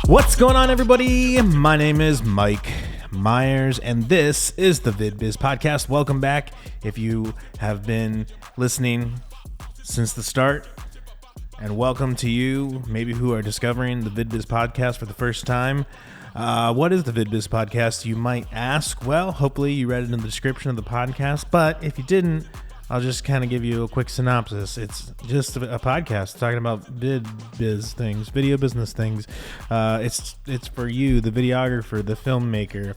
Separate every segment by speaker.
Speaker 1: What's going on, everybody? My name is Mike Myers, and this is the Vid Biz Podcast. Welcome back. If you have been listening since the start, and welcome to you, maybe who are discovering the Vid Biz Podcast for the first time. What is the Vid Biz Podcast, you might ask? Well, hopefully you read it in the description of the podcast, but if you didn't, I'll just kind of give you a quick synopsis. It's just a podcast talking about vid biz things, video business things. It's for you, the videographer, the filmmaker.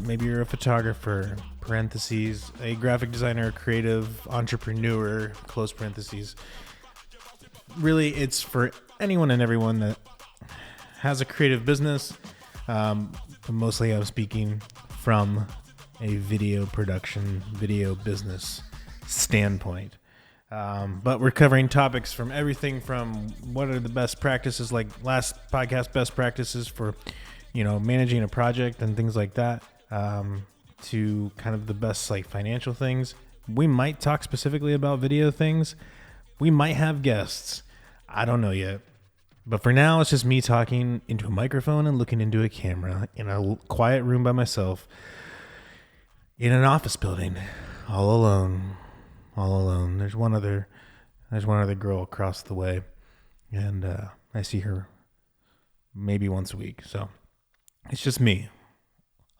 Speaker 1: Maybe you're a photographer, parentheses, a graphic designer, creative entrepreneur, close parentheses. Really, it's for anyone and everyone that has a creative business. But mostly I'm speaking from a video production, video business standpoint. But we're covering topics from everything from what are the best practices, like last podcast, best practices for, managing a project and things like that, to kind of the best like financial things. We might talk specifically about video things. We might have guests. I don't know yet. But for now, it's just me talking into a microphone and looking into a camera in a quiet room by myself in an office building, all alone. There's one other girl across the way, and I see her maybe once a week. So it's just me.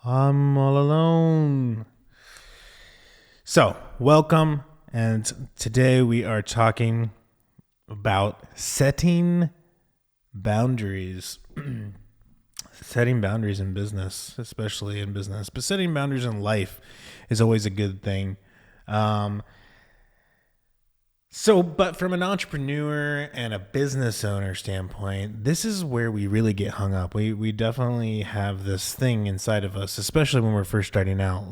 Speaker 1: I'm all alone. So welcome, and today we are talking about setting boundaries. Setting boundaries in business, especially in business, but setting boundaries in life is always a good thing. But from an entrepreneur and a business owner standpoint, this is where we really get hung up. We definitely have this thing inside of us, especially when we're first starting out,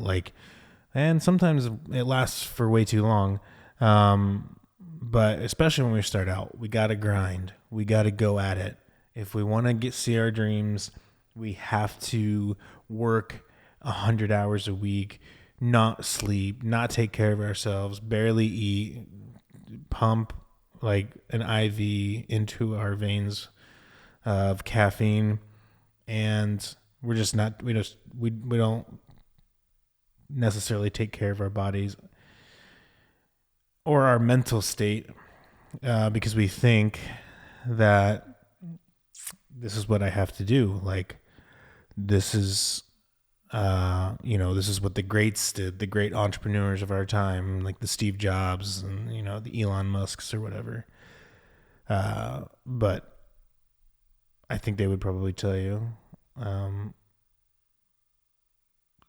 Speaker 1: and sometimes it lasts for way too long. But especially when we start out, we got to grind. We got to go at it. If we want to see our dreams, we have to work 100 hours a week, not sleep, not take care of ourselves, barely eat, pump like an IV into our veins of caffeine, and we don't necessarily take care of our bodies or our mental state, because we think that this is what I have to do. Like, this is, this is what the greats did, the great entrepreneurs of our time, like the Steve Jobs and, the Elon Musks or whatever. But I think they would probably tell you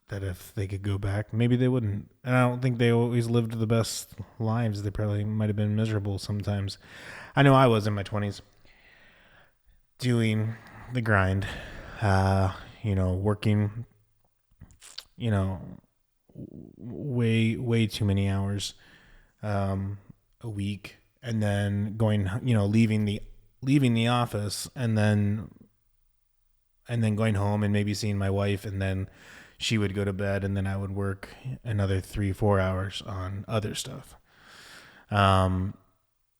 Speaker 1: that if they could go back, maybe they wouldn't. And I don't think they always lived the best lives. They probably might have been miserable sometimes. I know I was in my 20s. Doing the grind, working, way too many hours a week, and then going, leaving the office, and then going home and maybe seeing my wife, and then she would go to bed, and then I would work another 3-4 hours on other stuff.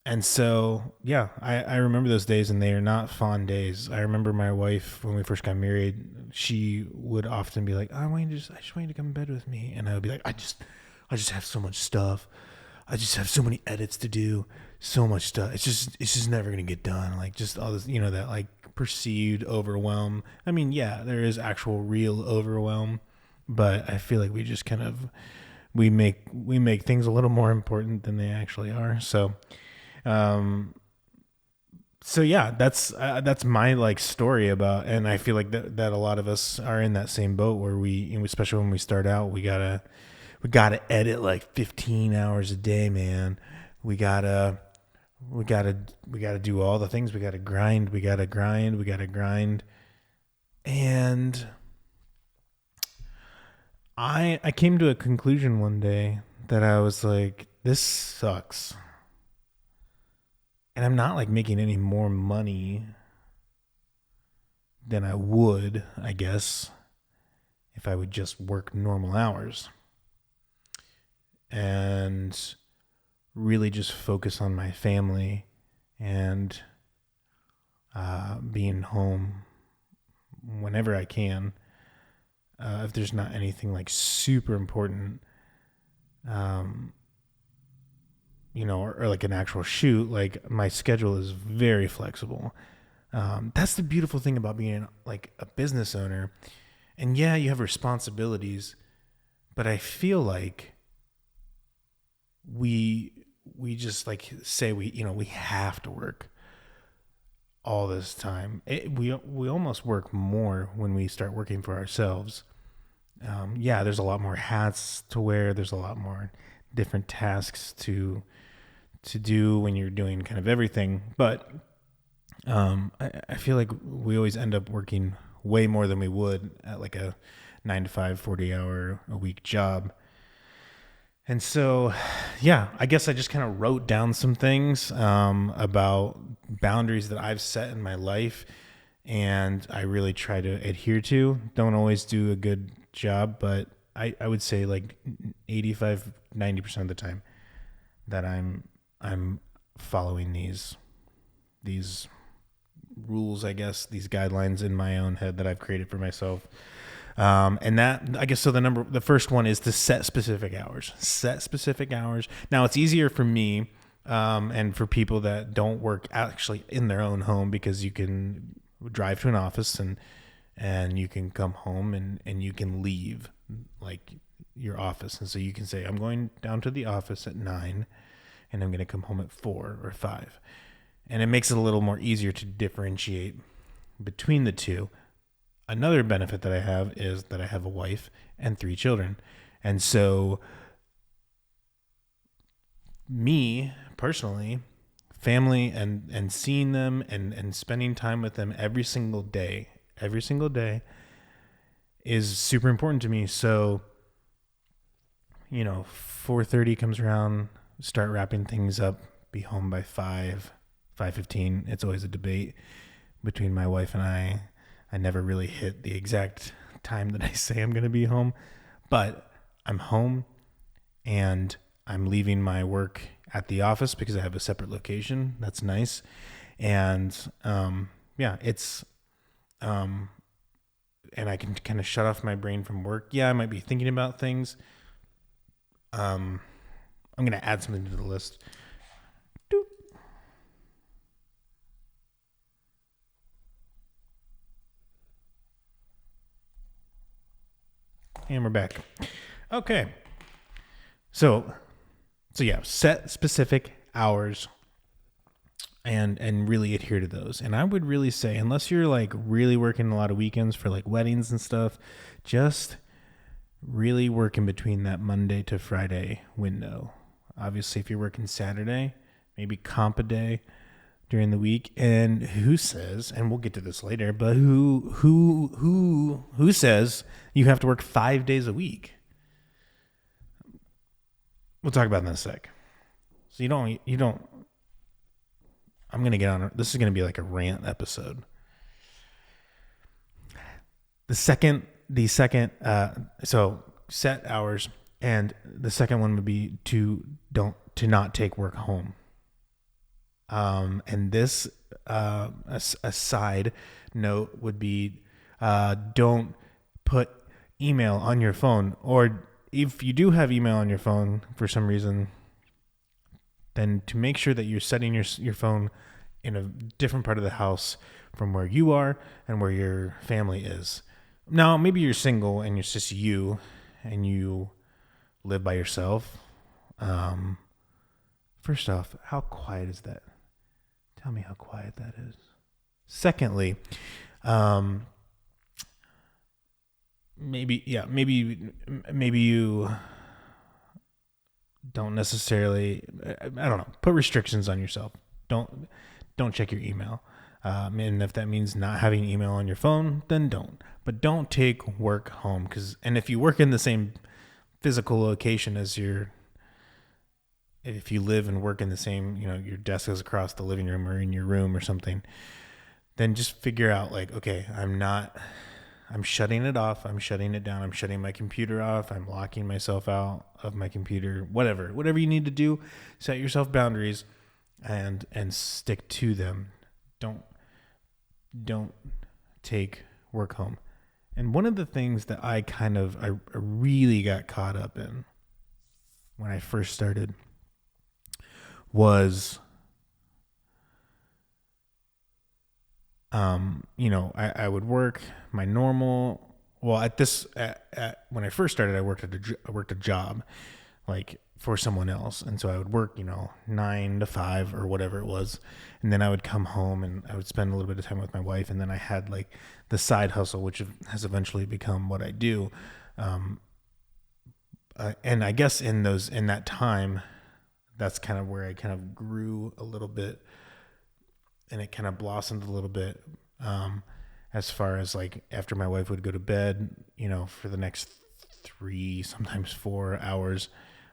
Speaker 1: And so, yeah, I remember those days, and they are not fond days. I remember my wife, when we first got married, she would often be like, I just want you to come in bed with me. And I would be like, I just have so much stuff. I just have so many edits to do, so much stuff. It's just never going to get done. Like, just all this, that like perceived overwhelm. I mean, yeah, there is actual real overwhelm, but I feel like we just kind of, we make things a little more important than they actually are. So yeah, that's my like story about, and I feel like that a lot of us are in that same boat where especially when we start out, we gotta edit like 15 hours a day, man. We gotta do all the things. We gotta grind. And I came to a conclusion one day that I was like, this sucks. And I'm not like making any more money than I would, I guess, if I would just work normal hours and really just focus on my family and being home whenever I can. If there's not anything like super important, or like an actual shoot, like my schedule is very flexible. That's the beautiful thing about being like a business owner. And yeah, you have responsibilities, but I feel like we just like say we have to work all this time. We almost work more when we start working for ourselves. There's a lot more hats to wear. There's a lot more different tasks to do when you're doing kind of everything. But I feel like we always end up working way more than we would at like a 9 to 5, 40-hour a week job. And so, I guess I just kind of wrote down some things about boundaries that I've set in my life, and I really try to adhere to. Don't always do a good job, but I would say like 85, 90% of the time that I'm following these rules, I guess, these guidelines in my own head that I've created for myself. And that, I guess, so the first one is to set specific hours. Now it's easier for me, and for people that don't work actually in their own home, because you can drive to an office and you can come home and you can leave like your office. And so you can say, I'm going down to the office at 9 and I'm going to come home at 4 or 5. And it makes it a little more easier to differentiate between the two. Another benefit that I have is that I have a wife and 3 children. And so me personally, family and seeing them and spending time with them every single day is super important to me. So, 4:30 comes around, start wrapping things up, be home by 5:15. It's always a debate between my wife and I. I never really hit the exact time that I say I'm going to be home, but I'm home and I'm leaving my work at the office because I have a separate location. That's nice. And, it's, and I can kind of shut off my brain from work. Yeah, I might be thinking about things. I'm going to add something to the list. Doop. And we're back. Okay. So set specific hours and really adhere to those. And I would really say, unless you're like really working a lot of weekends for like weddings and stuff, just really working between that Monday to Friday window. Obviously, if you're working Saturday, maybe comp a day during the week. And who says, and we'll get to this later, but who says you have to work 5 days a week? We'll talk about that in a sec. So you don't, I'm going to get on, this is going to be like a rant episode. So set hours. And the second one would be to not take work home. And this, a side note would be, don't put email on your phone, or if you do have email on your phone for some reason, then to make sure that you're setting your phone in a different part of the house from where you are and where your family is. Now, maybe you're single and it's just you and you live by yourself. First off, how quiet is that? Tell me how quiet that is. Secondly, maybe you don't necessarily, I don't know, put restrictions on yourself. Don't check your email. And if that means not having email on your phone, then don't. But don't take work home, and if you work in the same physical location as if you live and work in the same, your desk is across the living room or in your room or something, then just figure out like, okay, I'm shutting it off. I'm shutting it down. I'm shutting my computer off. I'm locking myself out of my computer, whatever you need to do, set yourself boundaries and stick to them. Don't take work home. And one of the things that I really got caught up in when I first started was, I would work my normal, well, when I first started, I worked a job like for someone else. And so I would work, 9 to 5 or whatever it was. And then I would come home and I would spend a little bit of time with my wife. And then I had like the side hustle, which has eventually become what I do. And I guess in that time, that's kind of where I kind of grew a little bit, and it kind of blossomed a little bit. As far as like after my wife would go to bed, for the next 3, sometimes 4 hours,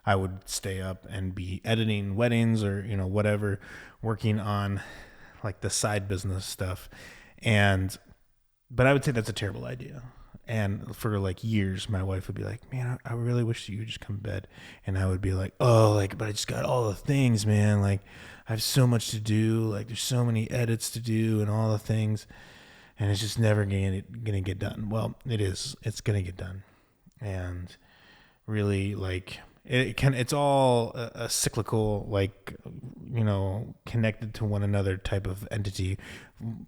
Speaker 1: I would stay up and be editing weddings or, whatever, working on like the side business stuff. But I would say that's a terrible idea. And for like years, my wife would be like, man, I really wish you would just come to bed. And I would be like, oh, like, but I just got all the things, man. Like I have so much to do. Like there's so many edits to do and all the things. And it's just never going to get done. Well, it is. It's going to get done. And really, like, it's all a cyclical, like, connected to one another type of entity.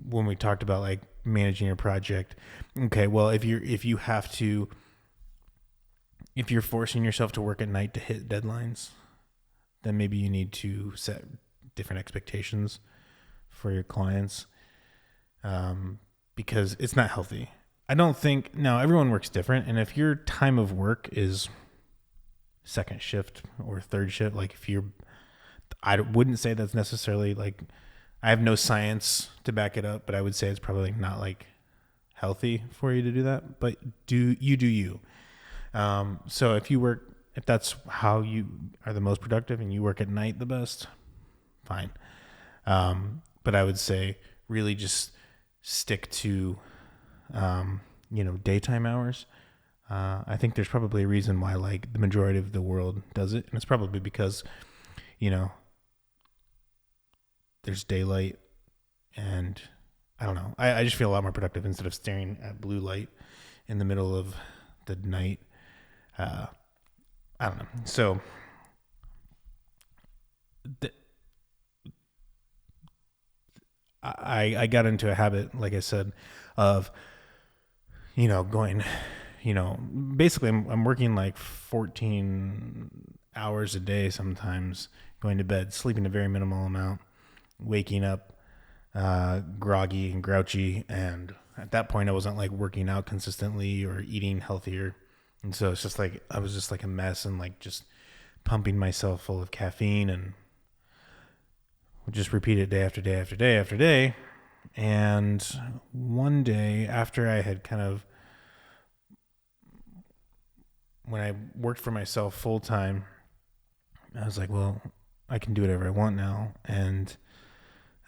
Speaker 1: When we talked about like managing your project, okay, well, if you're forcing yourself to work at night to hit deadlines, then maybe you need to set different expectations for your clients, because it's not healthy. I don't think, now everyone works different. And if your time of work is second shift or third shift, like I wouldn't say that's necessarily like, I have no science to back it up, but I would say it's probably not like healthy for you to do that, but do you. So if that's how you are the most productive and you work at night the best, fine. But I would say really just stick to, daytime hours. I think there's probably a reason why like the majority of the world does it. And it's probably because, there's daylight, and I don't know. I just feel a lot more productive instead of staring at blue light in the middle of the night. I don't know. So I got into a habit, like I said, of, going, basically I'm working like 14 hours a day sometimes, going to bed, sleeping a very minimal amount, waking up groggy and grouchy. And at that point I wasn't like working out consistently or eating healthier. And so it's just like, I was just like a mess and like just pumping myself full of caffeine, and would just repeat it day after day after day after day. And one day after I had when I worked for myself full time, I was like, well, I can do whatever I want now. And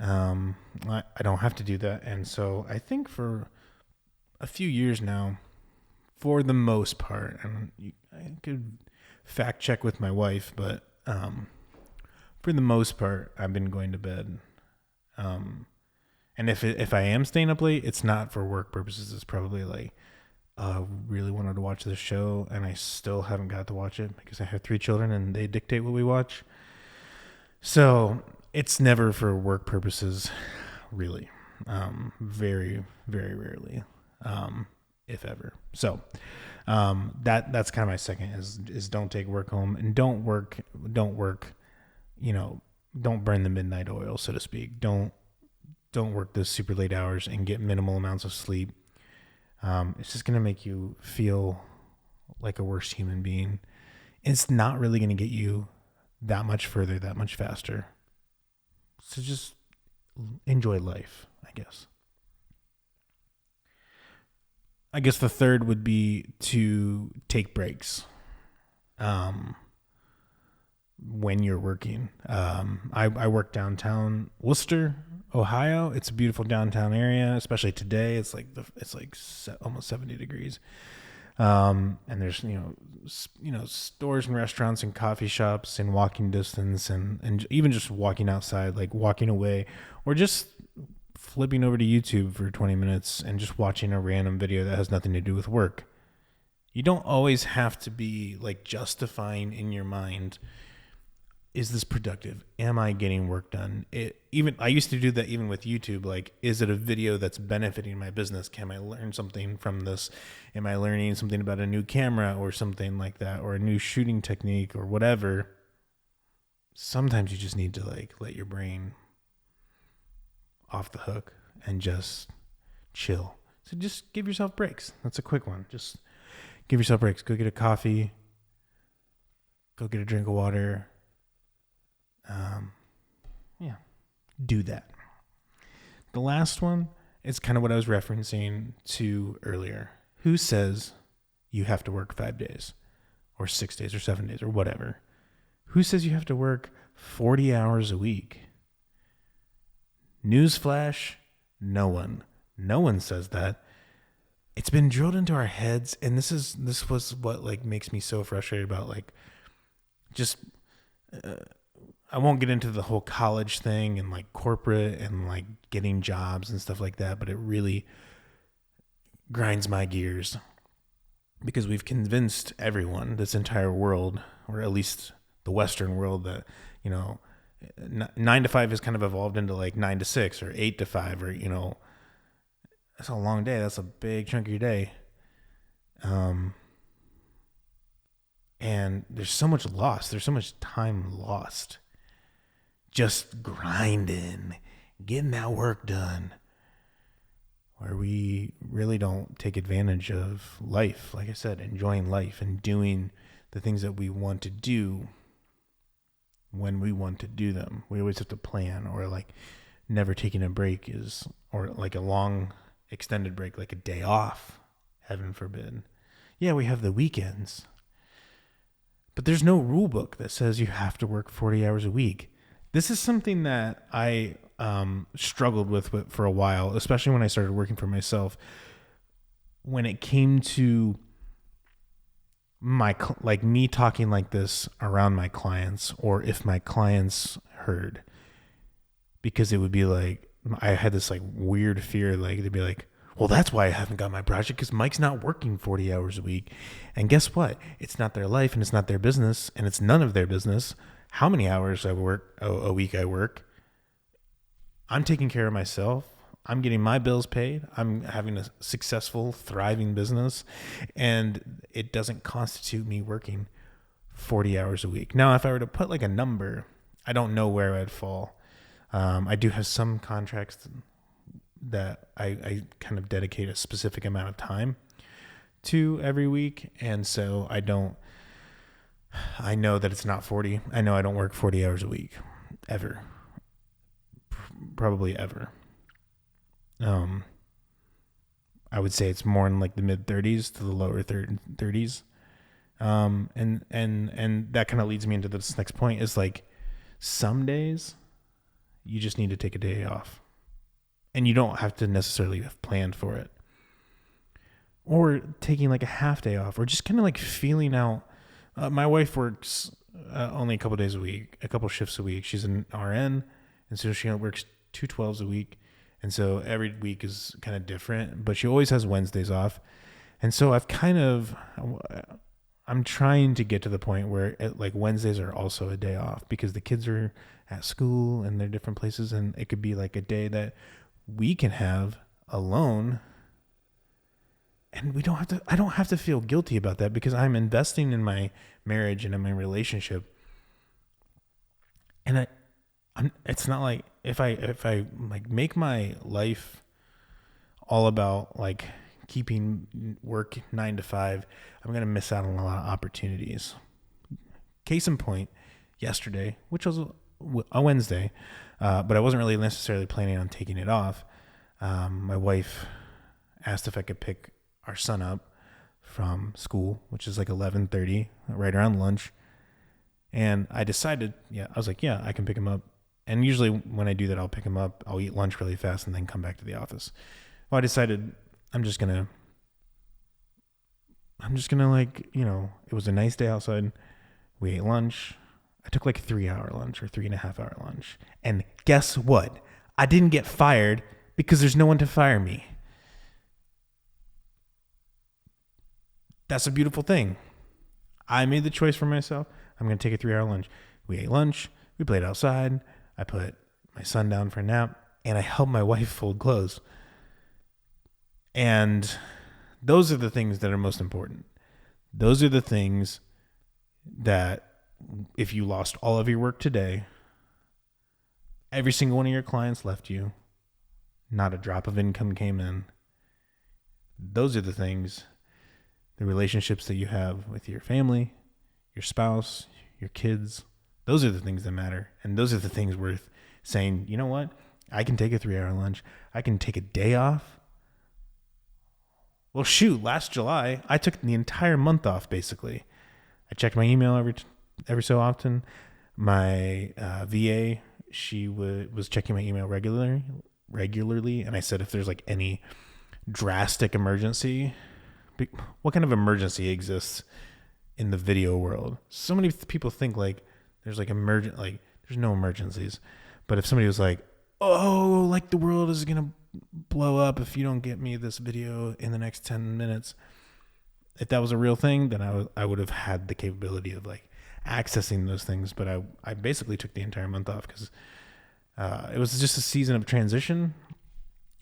Speaker 1: I don't have to do that. And so I think for a few years now, for the most part, and I could fact check with my wife, but for the most part, I've been going to bed. And if I am staying up late, it's not for work purposes. It's probably like, really wanted to watch this show and I still haven't got to watch it because I have 3 children and they dictate what we watch. So it's never for work purposes, really. Very, very rarely, if ever. So that's kind of my second is don't take work home, and don't work, don't burn the midnight oil, so to speak. Don't work those super late hours and get minimal amounts of sleep. It's just going to make you feel like a worse human being. It's not really going to get you that much further, that much faster. So just enjoy life, I guess. I guess the third would be to take breaks when you're working. I work downtown Worcester, Ohio. It's a beautiful downtown area, especially today. It's like almost 70 degrees. And there's, stores and restaurants and coffee shops in walking distance, and even just walking outside, like walking away, or just flipping over to YouTube for 20 minutes and just watching a random video that has nothing to do with work. You don't always have to be like justifying in your mind, is this productive? Am I getting work done? I used to do that even with YouTube. Like, is it a video that's benefiting my business? Can I learn something from this? Am I learning something about a new camera or something like that, or a new shooting technique or whatever? Sometimes you just need to like let your brain off the hook and just chill. So just give yourself breaks. That's a quick one. Just give yourself breaks. Go get a coffee. Go get a drink of water. Do that. The last one is kind of what I was referencing to earlier. Who says you have to work 5 days or 6 days or 7 days or whatever? Who says you have to work 40 hours a week? Newsflash, no one. No one says that. It's been drilled into our heads, and this was what like makes me so frustrated about like just I won't get into the whole college thing and like corporate and like getting jobs and stuff like that, but it really grinds my gears because we've convinced everyone, this entire world, or at least the Western world, that 9 to 5 has kind of evolved into like 9 to 6 or 8 to 5, or that's a long day. That's a big chunk of your day. And there's so much lost. There's so much time lost just grinding, getting that work done, where we really don't take advantage of life. Like I said, enjoying life and doing the things that we want to do when we want to do them. We always have to plan, or like never taking a break or like a long extended break, like a day off, heaven forbid. Yeah, we have the weekends, but there's no rule book that says you have to work 40 hours a week. This is something that I struggled with for a while, especially when I started working for myself. When it came to me talking like this around my clients, or if my clients heard, because it would be like, I had this like weird fear, like they'd be like, well, that's why I haven't got my project, because Mike's not working 40 hours a week. And guess what? It's not their life, and it's not their business, and it's none of their business how many hours I work a week I work. I'm taking care of myself. I'm getting my bills paid. I'm having a successful, thriving business, and it doesn't constitute me working 40 hours a week. Now, if I were to put like a number, I don't know where I'd fall. I do have some contracts that I kind of dedicate a specific amount of time to every week, and so I know that it's not 40. I know I don't work 40 hours a week, ever. Probably ever. I would say it's more in like the mid 30s to the lower 30s. And that kind of leads me into this next point, is like some days you just need to take a day off, and you don't have to necessarily have planned for it, or taking like a half day off, or just kind of like feeling out. My wife works only a couple days a week, a couple shifts a week. She's an RN, and so she works 2 12s a week. And so every week is kind of different, but she always has Wednesdays off. And so I'm trying to get to the point where like Wednesdays are also a day off, because the kids are at school and they're different places, and it could be like a day that we can have alone. And I don't have to feel guilty about that, because I'm investing in my marriage and in my relationship. And it's not like if I like make my life all about like keeping work 9 to 5, I'm going to miss out on a lot of opportunities. Case in point, yesterday, which was a Wednesday, but I wasn't really necessarily planning on taking it off. My wife asked if I could pick our son up from school, which is like 11:30, right around lunch. And I decided, I was like, I can pick him up. And usually when I do that, I'll pick him up, I'll eat lunch really fast, and then come back to the office. Well, I decided I'm just going to I'm just gonna it was a nice day outside. We ate lunch. I took like a 3-hour lunch or 3.5-hour lunch. And guess what? I didn't get fired because there's no one to fire me. That's a beautiful thing. I made the choice for myself. I'm going to take a 3-hour lunch. We ate lunch. We played outside. I put my son down for a nap. And I helped my wife fold clothes. And those are the things that are most important. Those are the things that if you lost all of your work today, every single one of your clients left you, not a drop of income came in. Those are the things, the relationships that you have with your family, your spouse, your kids, those are the things that matter. And those are the things worth saying, you know what? I can take a 3-hour lunch. I can take a day off. Well, shoot, last July, I took the entire month off, basically. I checked my email every so often. My VA, she was checking my email regularly, and I said if there's like any drastic emergency, what kind of emergency exists in the video world? So many people think like there's like there's no emergencies. But if somebody was like, oh, like the world is gonna blow up if you don't get me this video in the next 10 minutes. If that was a real thing, then I would have had the capability of like accessing those things. But I basically took the entire month off because it was just a season of transition.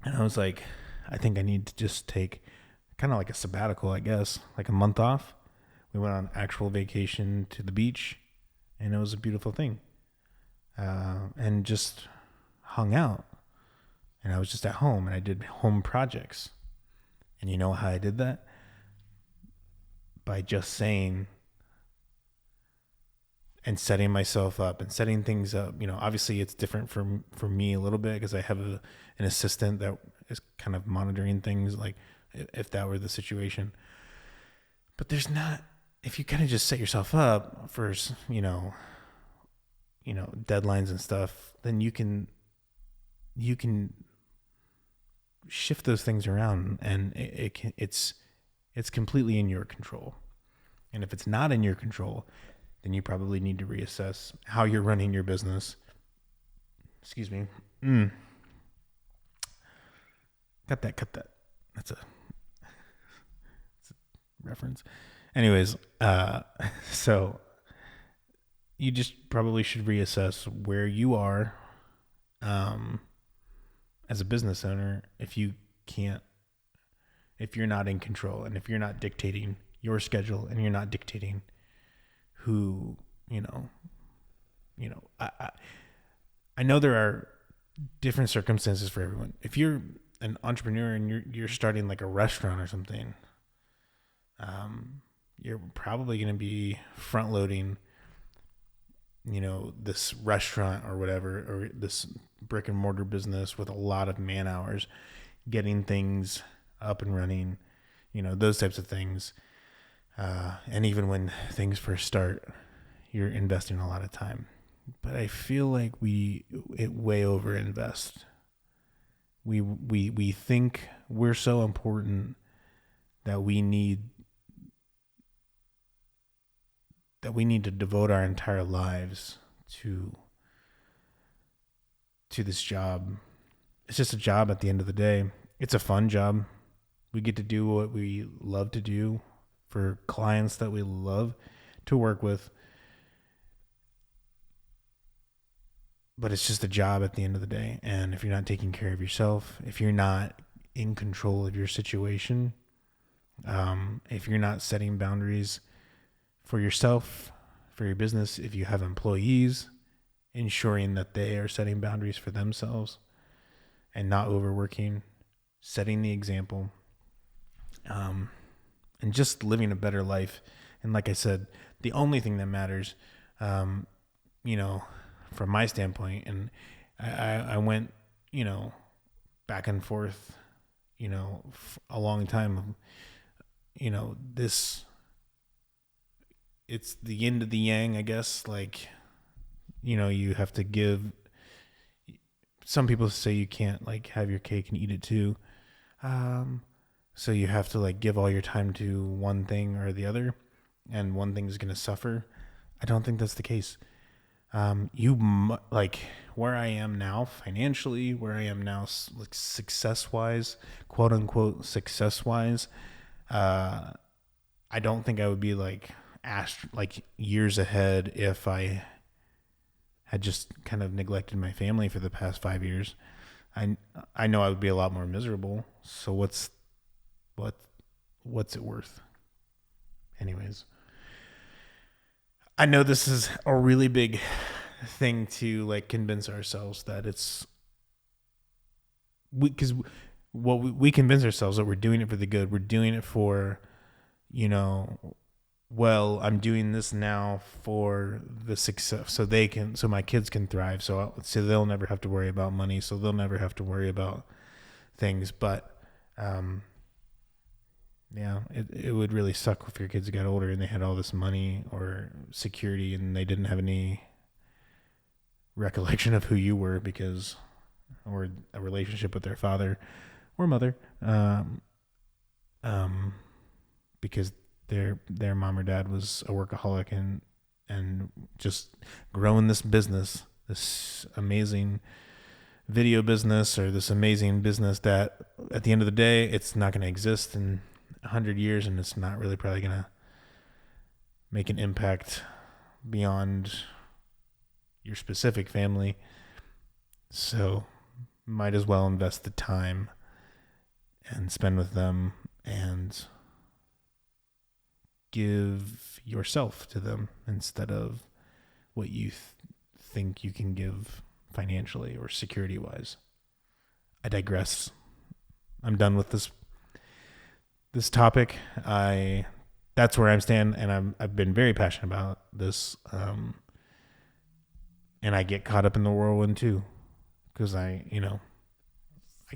Speaker 1: And I was like, I think I need to just take kind of like a sabbatical, I guess, like a month off. We went on actual vacation to the beach, and it was a beautiful thing. And just hung out. And I was just at home, and I did home projects. And you know how I did that? By just saying and setting myself up and setting things up. You know, obviously it's different for me a little bit because I have an assistant that is kind of monitoring things, like if that were the situation. But there's not, if you kind of just set yourself up for, deadlines and stuff, then you can shift those things around, and it's completely in your control. And if it's not in your control, then you probably need to reassess how you're running your business. Excuse me. Cut that. That's a reference. Anyways, so you just probably should reassess where you are as a business owner if you're not in control, and if you're not dictating your schedule, and you're not dictating who, I know there are different circumstances for everyone. If you're an entrepreneur and you're starting like a restaurant or something, you're probably going to be front loading, this restaurant or whatever, or this brick and mortar business with a lot of man hours, getting things up and running, those types of things. And even when things first start, you're investing a lot of time. But I feel like we way over invest. We think we're so important that we need to devote our entire lives to this job. It's just a job at the end of the day. It's a fun job. We get to do what we love to do for clients that we love to work with. But it's just a job at the end of the day. And if you're not taking care of yourself, if you're not in control of your situation, if you're not setting boundaries for yourself, for your business, if you have employees, ensuring that they are setting boundaries for themselves and not overworking, setting the example, and just living a better life. And like I said, the only thing that matters, from my standpoint, and I went, back and forth, a long time, it's the yin to the yang, I guess. Like, you have to give. Some people say you can't like have your cake and eat it too. So you have to like give all your time to one thing or the other, and one thing is going to suffer. I don't think that's the case. Like where I am now financially, where I am now like success wise, quote unquote success wise. I don't think I would be like years ahead if I had just kind of neglected my family for the past 5 years. I know I would be a lot more miserable. So what's it worth? Anyways, I know this is a really big thing to like convince ourselves that because we convince ourselves that we're doing it for the good. We're doing it for, well, I'm doing this now for the success, so my kids can thrive. So they'll never have to worry about money. So they'll never have to worry about things. But, yeah, it would really suck if your kids got older and they had all this money or security and they didn't have any recollection of who you were or a relationship with their father or mother, because their mom or dad was a workaholic and just growing this business, this amazing video business or this amazing business that at the end of the day, it's not going to exist in 100 years and it's not really probably going to make an impact beyond your specific family. So might as well invest the time and spend with them and give yourself to them instead of what you think you can give financially or security wise. I digress. I'm done with this topic. That's where I'm standing, and I've been very passionate about this. And I get caught up in the whirlwind too, because I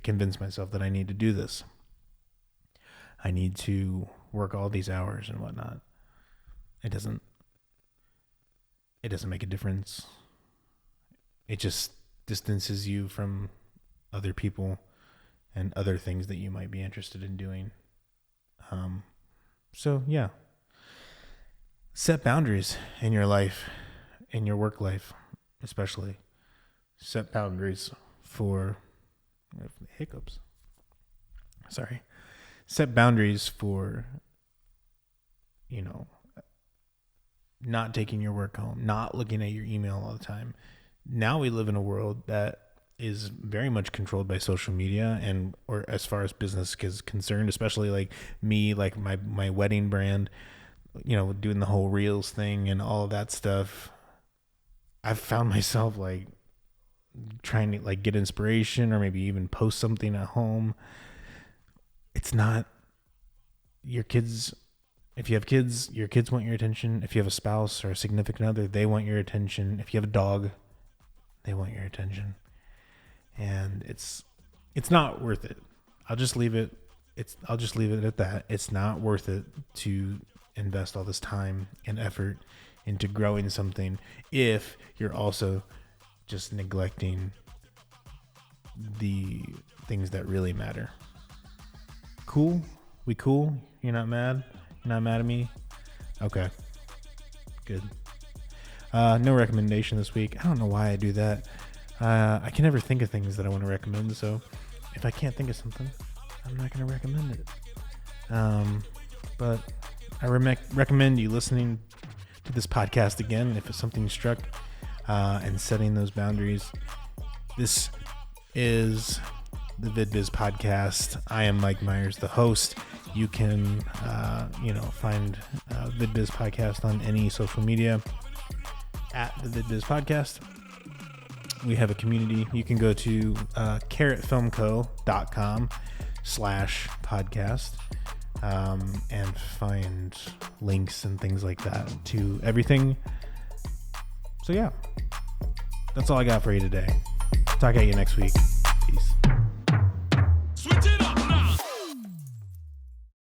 Speaker 1: convince myself that I need to do this. I need to work all these hours and whatnot. It doesn't make a difference. It just distances you from other people and other things that you might be interested in doing. So yeah, set boundaries in your life, in your work life, especially. Set boundaries for hiccups. Sorry. Set boundaries for, not taking your work home, not looking at your email all the time. Now we live in a world that is very much controlled by social media or as far as business is concerned, especially like me, like my wedding brand, doing the whole Reels thing and all of that stuff. I've found myself like trying to like get inspiration or maybe even post something at home. It's not your kids. If you have kids, your kids want your attention. If you have a spouse or a significant other, they want your attention. If you have a dog, they want your attention. And it's not worth it. I'll just leave it at that. It's not worth it to invest all this time and effort into growing something if you're also just neglecting the things that really matter. Cool? We cool? You're not mad? You're not mad at me? Okay. Good. No recommendation this week. I don't know why I do that. I can never think of things that I want to recommend, so if I can't think of something, I'm not going to recommend it. But I recommend you listening to this podcast again if it's something struck, and setting those boundaries. This is the Vid Biz Podcast. I am Mike Myers, the host. You can, find Vid Biz Podcast on any social media at the Vid Biz Podcast. We have a community. You can go to carrotfilmco.com/podcast and find links and things like that to everything. So yeah, that's all I got for you today. Talk at you next week.